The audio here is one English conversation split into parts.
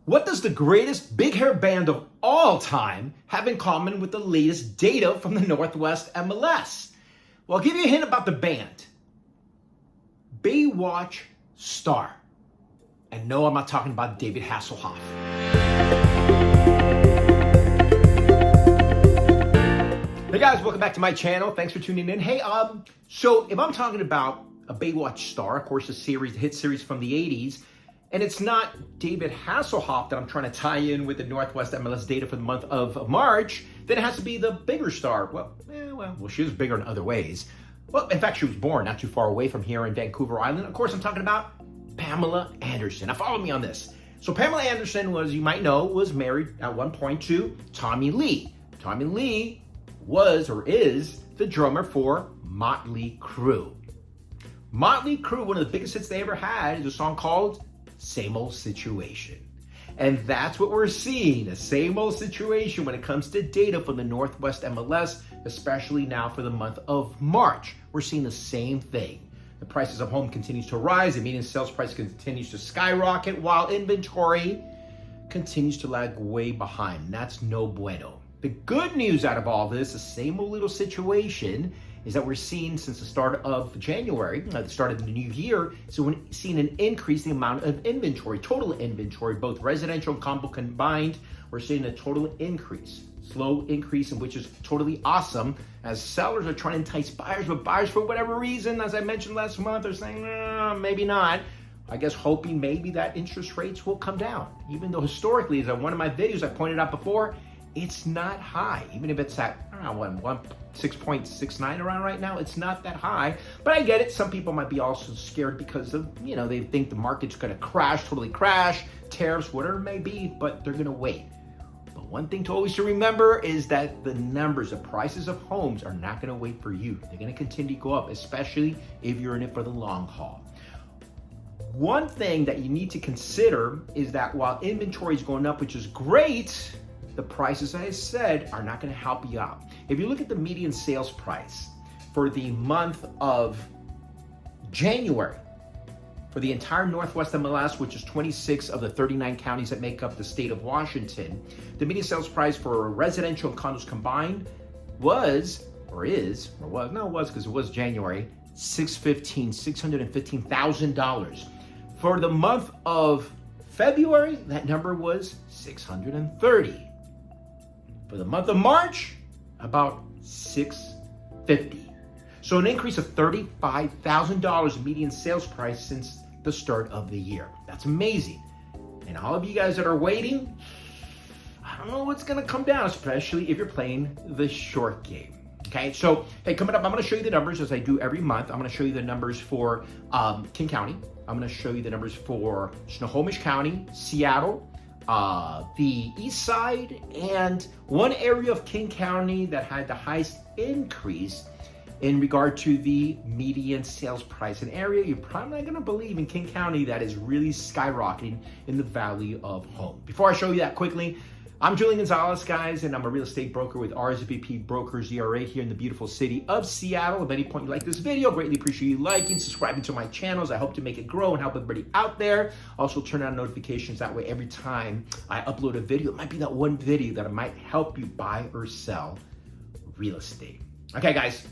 What does the greatest big hair band of all time have in common with the latest data from the Northwest MLS? Well, I'll give you a hint about the band. Baywatch star. And no, I'm not talking about David Hasselhoff. Hey guys, welcome back to my channel. Thanks for tuning in. Hey, so if I'm talking about a Baywatch star, of course, the hit series from the 80s, and it's not David Hasselhoff that I'm trying to tie in with the Northwest MLS data for the month of March, then it has to be the bigger star. Well, she was bigger in other ways. Well, in fact, she was born not too far away from here in Vancouver Island. Of course, I'm talking about Pamela Anderson. Now, follow me on this. So Pamela Anderson was, you might know, was married at one point to Tommy Lee. Tommy Lee was or is the drummer for Motley Crue. Motley Crue, one of the biggest hits they ever had is a song called Same Old Situation. And that's what we're seeing, the same old situation when it comes to data from the Northwest MLS, especially now for the month of March. We're seeing the same thing. The prices of home continues to rise, the median sales price continues to skyrocket, while inventory continues to lag way behind. That's no bueno. The good news out of all this, the same old little situation, is that we're seeing since the start of January, the start of the new year, so we're seeing an increase in the amount of inventory, total inventory, both residential and combo combined. We're seeing a total increase, slow increase, and which is totally awesome as sellers are trying to entice buyers, but buyers for whatever reason, as I mentioned last month, are saying, maybe not. I guess hoping maybe that interest rates will come down, even though historically, as in one of my videos I pointed out before, it's not high. Even if it's at, 6.69 around right now, it's not that high. But I get it. Some people might be also scared because of, they think the market's going to totally crash, tariffs, whatever it may be, but they're going to wait. But one thing to always remember is that the numbers, the prices of homes are not going to wait for you. They're going to continue to go up, especially if you're in it for the long haul. One thing that you need to consider is that while inventory is going up, which is great, the prices, as I said, are not going to help you out. If you look at the median sales price for the month of January, for the entire Northwest MLS, which is 26 of the 39 counties that make up the state of Washington, the median sales price for residential and condos combined was because it was January, $615,000. For the month of February, that number was $630,000. For the month of March, about $650,000. So an increase of $35,000 in median sales price since the start of the year. That's amazing. And all of you guys that are waiting, I don't know what's going to come down, especially if you're playing the short game. Okay, so hey, coming up, I'm going to show you the numbers as I do every month. I'm going to show you the numbers for King County. I'm going to show you the numbers for Snohomish County, Seattle, the Eastside, and one area of King County that had the highest increase in regard to the median sales price. An area you're probably not going to believe in King County that is really skyrocketing in the Valley of Home. Before I show you that quickly, I'm Julian Gonzalez, guys, and I'm a real estate broker with RSVP Brokers ERA here in the beautiful city of Seattle. If at any point you like this video, greatly appreciate you liking, subscribing to my channels. I hope to make it grow and help everybody out there. Also, turn on notifications. That way, every time I upload a video, it might be that one video that might help you buy or sell real estate. Okay, guys,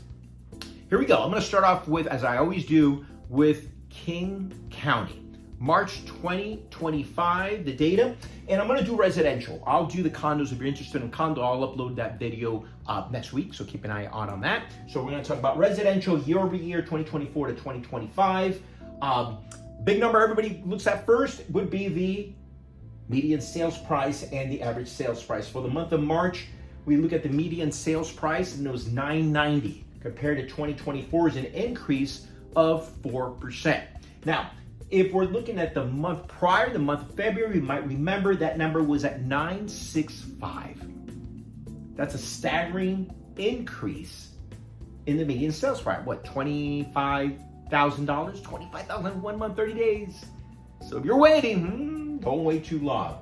here we go. I'm going to start off with, as I always do, with King County. March 2025, the data, and I'm going to do residential. I'll do the condos. If you're interested in condo, I'll upload that video next week, so keep an eye on that. So we're going to talk about residential year over year, 2024 to 2025. Big number everybody looks at first would be the median sales price and the average sales price. For the month of March, we look at the median sales price, and it was $990. Compared to 2024 is an increase of 4%. Now, if we're looking at the month prior, the month of February, you might remember that number was at $965. That's a staggering increase in the median sales price. What, $25,000? $25,000 in 1 month, 30 days. So if you're waiting, don't wait too long.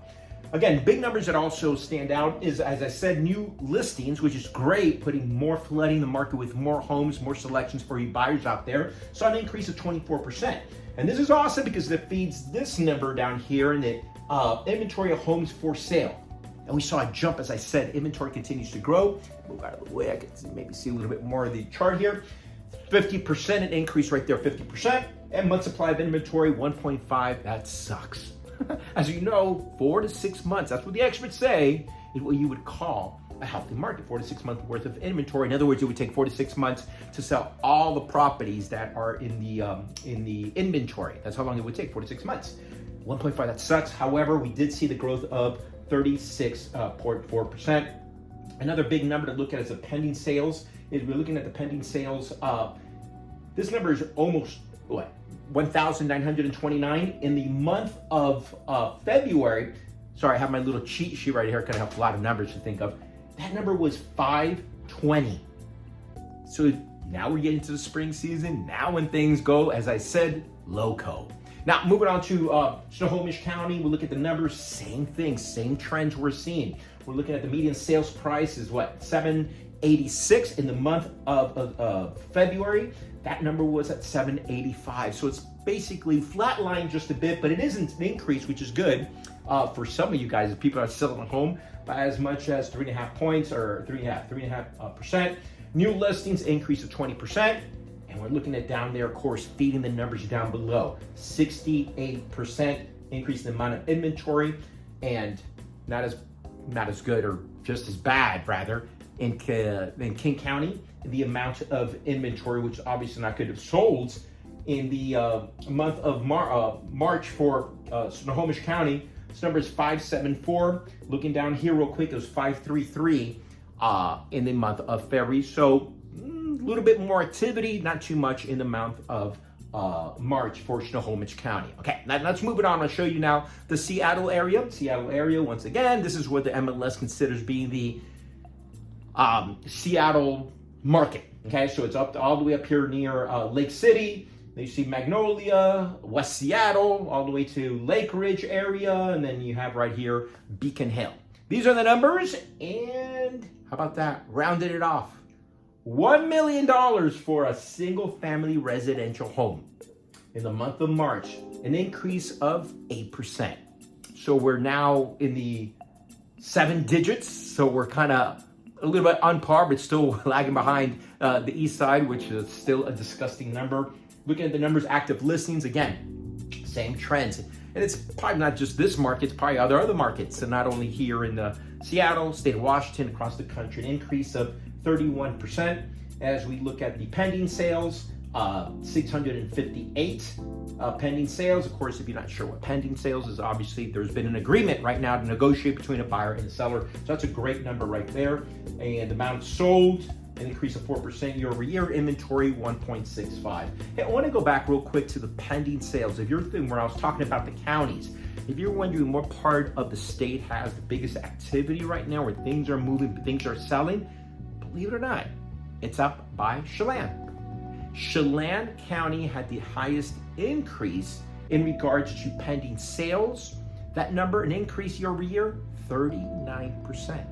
Again, big numbers that also stand out is, as I said, new listings, which is great, flooding the market with more homes, more selections for you buyers out there. So an increase of 24%. And this is awesome because it feeds this number down here, and it inventory of homes for sale. And we saw a jump, as I said, inventory continues to grow. Move out of the way, I can maybe see a little bit more of the chart here. 50%, an increase right there, 50%. And month supply of inventory, 1.5, that sucks. As you know, 4 to 6 months, that's what the experts say, is what you would call a healthy market, 4 to 6 months worth of inventory. In other words, it would take 4 to 6 months to sell all the properties that are in the inventory. That's how long it would take, 4 to 6 months. 1.5, that sucks. However, we did see the growth of 36.4%. Another big number to look at is the pending sales. Is we're looking at the pending sales. This number is almost, 1,929 in the month of February. Sorry, I have my little cheat sheet right here. Kind of have a lot of numbers to think of. That number was 520. So now we're getting to the spring season. Now when things go, as I said, loco. Now moving on to Snohomish County, we look at the numbers. Same thing, same trends we're seeing. We're looking at the median sales price is what, $786 in the month of February. That number was at $785. So it's basically flatlined just a bit, but it isn't an increase, which is good for some of you guys. If people are selling a home by as much as 3.5 points or 3.5%. New listings increase of 20%. And we're looking at down there, of course, feeding the numbers down below. 68% increase in the amount of inventory, and not as good, or just as bad rather, in King County, the amount of inventory, which obviously not good, have sold in the month of March for Snohomish County. This number is 574. Looking down here real quick, it was 533 in the month of February. So a little bit more activity, not too much in the month of March for Snohomish County. Okay, now let's move it on. I'll show you now the Seattle area. Seattle area, once again, this is what the MLS considers being the Seattle market. Okay, so it's all the way up here near Lake City. You see Magnolia, West Seattle, all the way to Lake Ridge area, and then you have right here Beacon Hill. These are the numbers, and how about that? Rounded it off. $1 million for a single-family residential home in the month of March, an increase of 8%. So we're now in the 7 digits, so we're kind of a little bit on par, but still lagging behind the Eastside, which is still a disgusting number. Looking at the numbers, active listings, again, same trends. And it's probably not just this market, it's probably other markets. So not only here in the Seattle, state of Washington, across the country, an increase of 31%. As we look at the pending sales, 658 pending sales. Of course, if you're not sure what pending sales is, obviously there's been an agreement right now to negotiate between a buyer and a seller. So that's a great number right there. And amount sold, an increase of 4% year over year. Inventory 1.65. Hey, I want to go back real quick to the pending sales. If you're thinking, where I was talking about the counties, if you're wondering what part of the state has the biggest activity right now, where things are moving, things are selling, believe it or not, it's up by Chelan. Chelan County had the highest increase in regards to pending sales. That number, an increase year over year, 39%.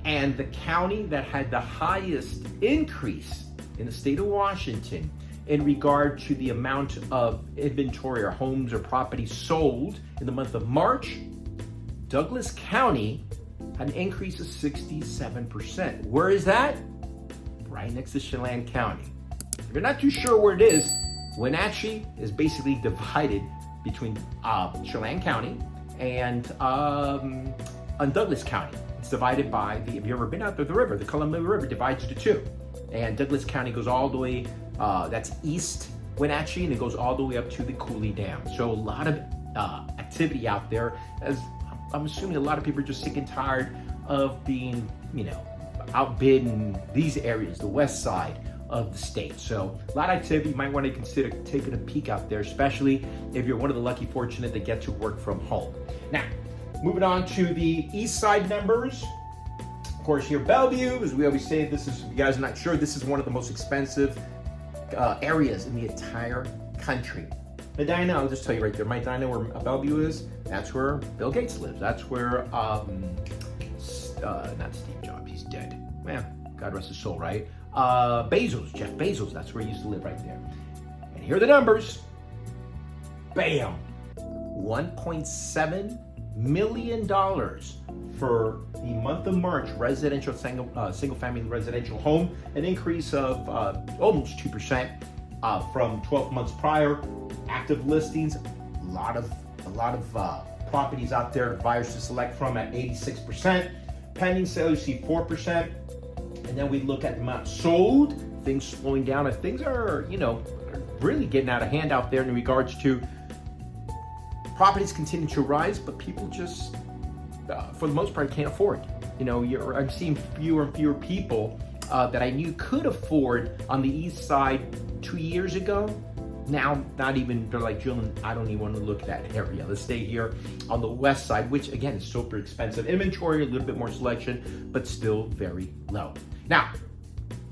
And the county that had the highest increase in the state of Washington in regard to the amount of inventory or homes or properties sold in the month of March, Douglas County had an increase of 67%. Where is that? Right next to Chelan County. If you're not too sure where it is, Wenatchee is basically divided between Chelan County and Douglas County. It's divided by have you ever been out there, the river, the Columbia River divides the two. And Douglas County goes all the way, that's east Wenatchee, and it goes all the way up to the Cooley Dam. So a lot of activity out there, as I'm assuming a lot of people are just sick and tired of being, outbid in these areas, the west side of the state. So a lot of activity. You might want to consider taking a peek out there, especially if you're one of the lucky fortunate that get to work from home. Now, moving on to the east side numbers. Of course, here Bellevue, as we always say, this is, if you guys are not sure, this is one of the most expensive areas in the entire country. Medina, I'll just tell you right there, Medina, where Bellevue is, that's where Bill Gates lives. That's where, not Steve Jobs, he's dead. Man, God rest his soul, right? Jeff Bezos, that's where he used to live right there. And here are the numbers. Bam! $1.7 million for the month of March residential single-family residential home, an increase of almost 2% from 12 months prior. Active listings, a lot of properties out there for buyers to select from at 86%. Pending sales, you see 4%. And then we look at the amount sold, things slowing down, and things are, really getting out of hand out there in regards to properties continue to rise, but people just, for the most part, can't afford. I'm seeing fewer and fewer people that I knew could afford on the East Side 2 years ago. Now, not even, they're like, Julian, I don't even want to look at that area. Let's stay here on the West Side, which again is super expensive. Inventory, a little bit more selection, but still very low. Now,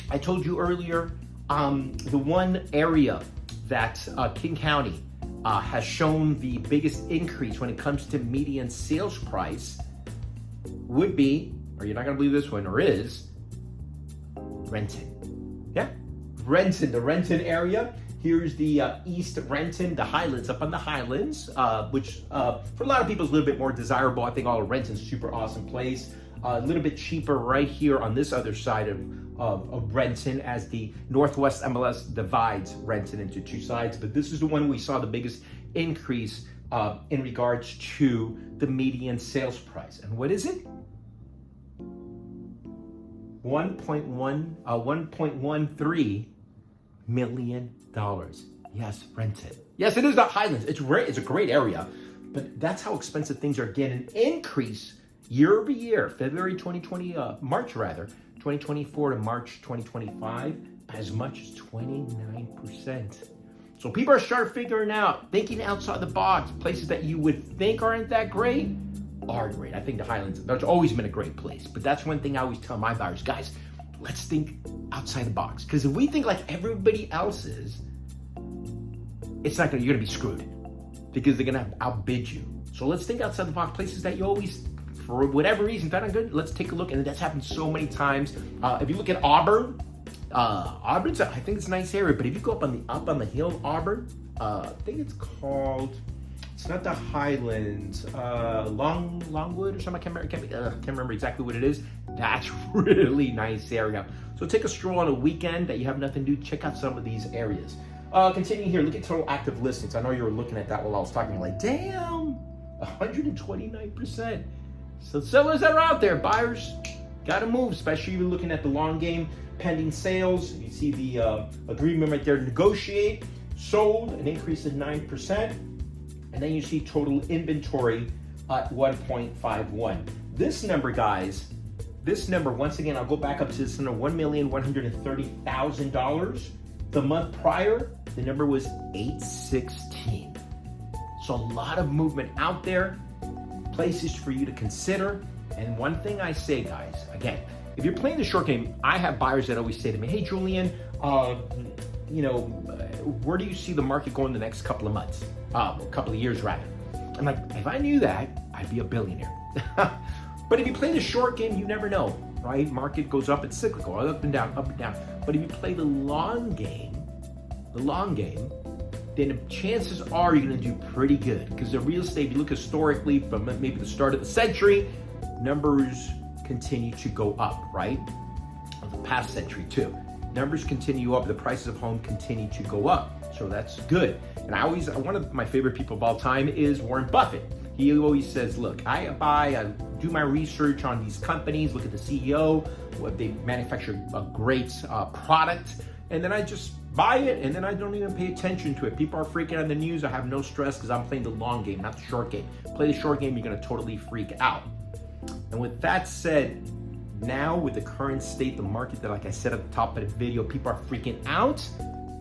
I told you earlier, the one area that King County has shown the biggest increase when it comes to median sales price would be, or you're not going to believe this one, or is, Renton. Yeah, Renton, the Renton area. Here's the East Renton, the Highlands, up on the Highlands, which for a lot of people is a little bit more desirable. I think all of Renton's a super awesome place. A little bit cheaper right here on this other side of Renton, as the Northwest MLS divides Renton into two sides. But this is the one we saw the biggest increase in regards to the median sales price. And what is it? $1.13 million. Yes, Renton. Yes, it is the Highlands. It's a great area, but that's how expensive things are getting. An increase year over year, March 2024 to March 2025, as much as 29%. So people are starting figuring out, thinking outside the box. Places that you would think aren't that great are great. I think the Highlands, there's always been a great place, but that's one thing I always tell my buyers, guys, let's think outside the box. Because if we think like everybody else is, you're gonna be screwed, because they're gonna outbid you. So let's think outside the box. Places that you always, for whatever reason, that are good. Let's take a look, and that's happened so many times. If you look at Auburn, Auburn's, I think it's a nice area. But if you go up on the hill, Auburn, I think it's called. It's not the Highlands, Longwood or something. I can't remember exactly what it is. That's really nice area. So take a stroll on a weekend that you have nothing to do. Check out some of these areas. Continuing here, look at total active listings. I know you were looking at that while I was talking. You're like, damn, 129%. So sellers that are out there, buyers, gotta move, especially if you're looking at the long game. Pending sales, you see the agreement right there, negotiate, sold, an increase of 9%. And then you see total inventory at 1.51. This number, guys, once again, I'll go back up to this number, $1,130,000. The month prior, the number was 816. So a lot of movement out there, places for you to consider. And one thing I say, guys, again, if you're playing the short game, I have buyers that always say to me, hey, Julian, where do you see the market going the next couple of months? A couple of years, rather. I'm like, if I knew that, I'd be a billionaire. But if you play the short game, you never know, right? Market goes up, it's cyclical, up and down, up and down. But if you play the long game, then the chances are you're gonna do pretty good. Because the real estate, if you look historically from maybe the start of the century, numbers continue to go up, right? Of the past century too. Numbers continue up, the prices of home continue to go up. So that's good. And one of my favorite people of all time is Warren Buffett. He always says, look, I do my research on these companies, look at the CEO, what they manufacture a great product, and then I just buy it, and then I don't even pay attention to it. People are freaking out in the news. I have no stress because I'm playing the long game, not the short game. Play the short game, you're gonna totally freak out. And with that said, now with the current state, the market that, like I said at the top of the video, people are freaking out.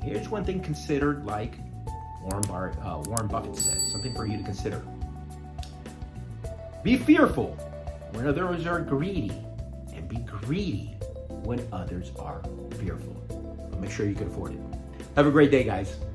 Here's one thing considered, like Warren Buffett said, something for you to consider. Be fearful when others are greedy, and be greedy when others are fearful. But make sure you can afford it. Have a great day, guys.